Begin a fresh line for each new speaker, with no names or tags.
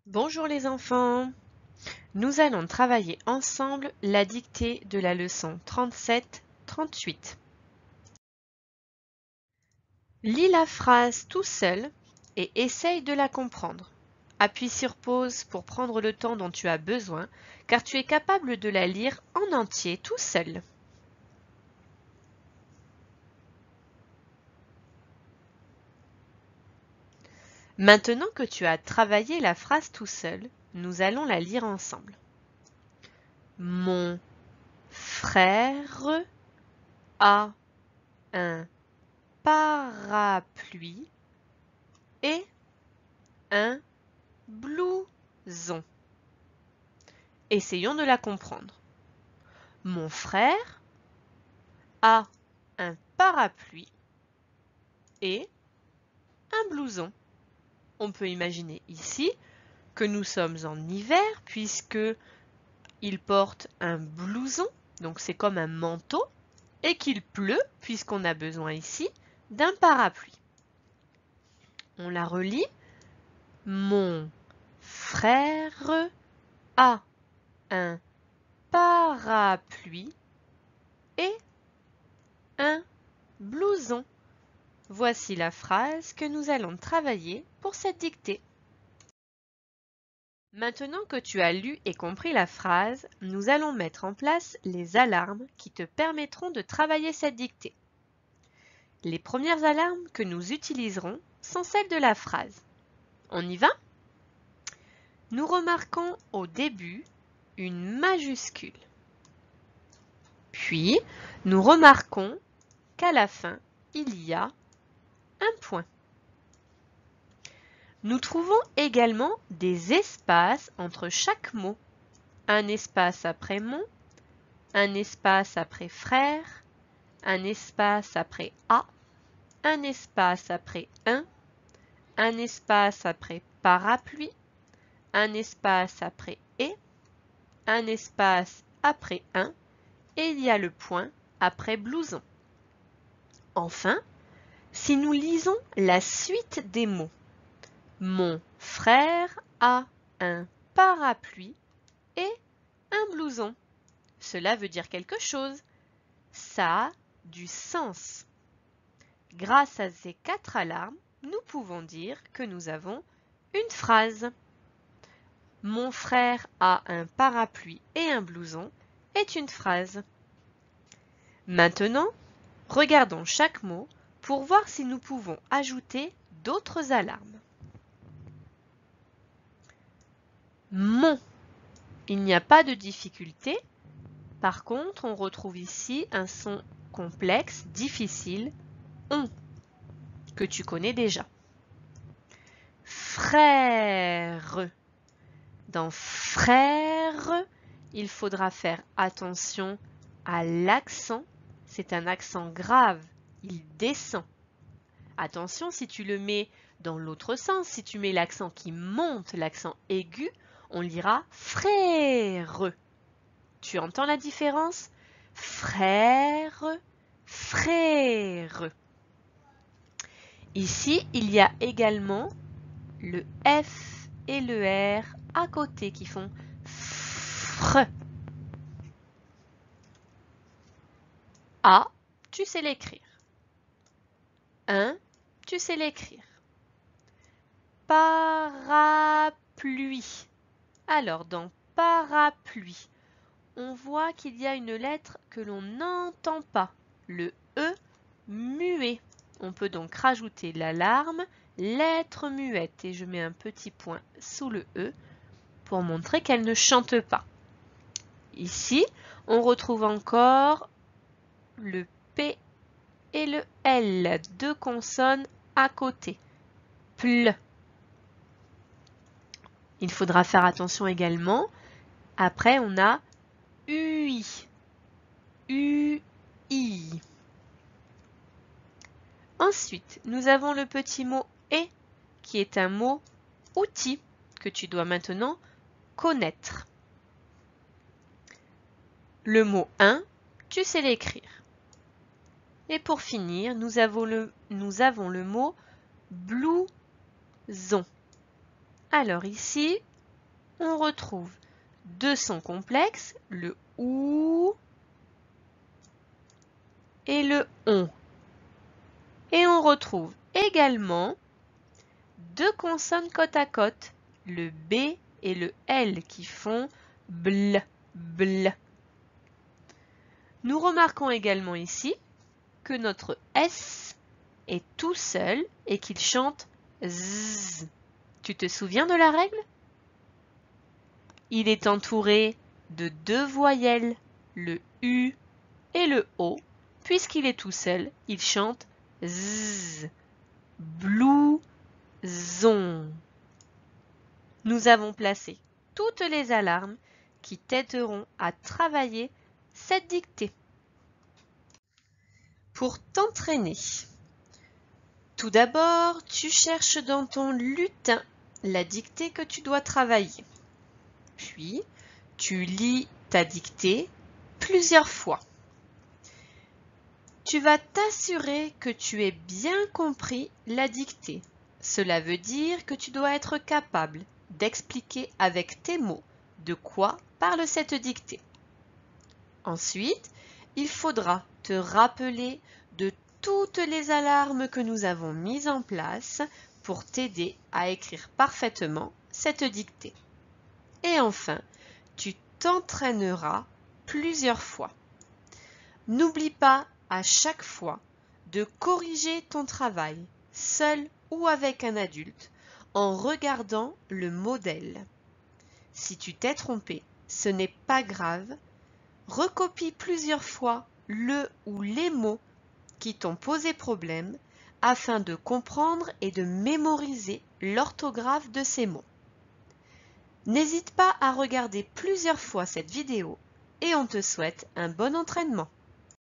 Bonjour les enfants, nous allons travailler ensemble la dictée de la leçon 37-38. Lis la phrase tout seul et essaye de la comprendre. Appuie sur pause pour prendre le temps dont tu as besoin car tu es capable de la lire en entier tout seul. Maintenant que tu as travaillé la phrase tout seul, nous allons la lire ensemble. Mon frère a un parapluie et un blouson. Essayons de la comprendre. Mon frère a un parapluie et un blouson. On peut imaginer ici que nous sommes en hiver puisque il porte un blouson, donc c'est comme un manteau, et qu'il pleut puisqu'on a besoin ici d'un parapluie. On la relit. Mon frère a un parapluie et un blouson. Voici la phrase que nous allons travailler pour cette dictée. Maintenant que tu as lu et compris la phrase, nous allons mettre en place les alarmes qui te permettront de travailler cette dictée. Les premières alarmes que nous utiliserons sont celles de la phrase. On y va? Nous remarquons au début une majuscule. Puis, nous remarquons qu'à la fin, il y a un point. Nous trouvons également des espaces entre chaque mot. Un espace après mon, un espace après frère, un espace après a, un espace après un espace après parapluie, un espace après et, un espace après un, et il y a le point après blouson. Enfin, si nous lisons la suite des mots, mon frère a un parapluie et un blouson. Cela veut dire quelque chose. Ça a du sens. Grâce à ces 4 alarmes, nous pouvons dire que nous avons une phrase. Mon frère a un parapluie et un blouson est une phrase. Maintenant, regardons chaque mot pour voir si nous pouvons ajouter d'autres alarmes. Mon. Il n'y a pas de difficulté. Par contre, on retrouve ici un son complexe, difficile, on, que tu connais déjà. Frère. Dans frère, il faudra faire attention à l'accent. C'est un accent grave, il descend. Attention si tu le mets dans l'autre sens, si tu mets l'accent qui monte, l'accent aigu, on lira frère. Tu entends la différence? Frère, frère. Ici, il y a également le F et le R à côté qui font fr. A, tu sais l'écrire. Un, tu sais l'écrire. Parapluie. Alors, dans parapluie, on voit qu'il y a une lettre que l'on n'entend pas, le E muet. On peut donc rajouter l'alarme lettre muette et je mets un petit point sous le E pour montrer qu'elle ne chante pas. Ici, on retrouve encore le P et le L, 2 consonnes à côté. Ple. Il faudra faire attention également. Après, on a UI. UI. Ensuite, nous avons le petit mot et qui est un mot outil que tu dois maintenant connaître. Le mot un, tu sais l'écrire. Et pour finir, nous avons le mot blouson. Alors ici, on retrouve deux sons complexes, le OU et le ON. Et on retrouve également deux consonnes côte à côte, le B et le L qui font BL, BL. Nous remarquons également ici que notre S est tout seul et qu'il chante Z. Tu te souviens de la règle? Il est entouré de deux voyelles, le U et le O. Puisqu'il est tout seul, il chante Z. Blouson. Nous avons placé toutes les alarmes qui t'aideront à travailler cette dictée. Pour t'entraîner, tout d'abord, tu cherches dans ton lutin la dictée que tu dois travailler. Puis, tu lis ta dictée plusieurs fois. Tu vas t'assurer que tu aies bien compris la dictée. Cela veut dire que tu dois être capable d'expliquer avec tes mots de quoi parle cette dictée. Ensuite, il faudra te rappeler de toutes les alarmes que nous avons mises en place pour t'aider à écrire parfaitement cette dictée. Et enfin, tu t'entraîneras plusieurs fois. N'oublie pas à chaque fois de corriger ton travail, seul ou avec un adulte, en regardant le modèle. Si tu t'es trompé, ce n'est pas grave. Recopie plusieurs fois le ou les mots qui t'ont posé problème afin de comprendre et de mémoriser l'orthographe de ces mots. N'hésite pas à regarder plusieurs fois cette vidéo et on te souhaite un bon entraînement.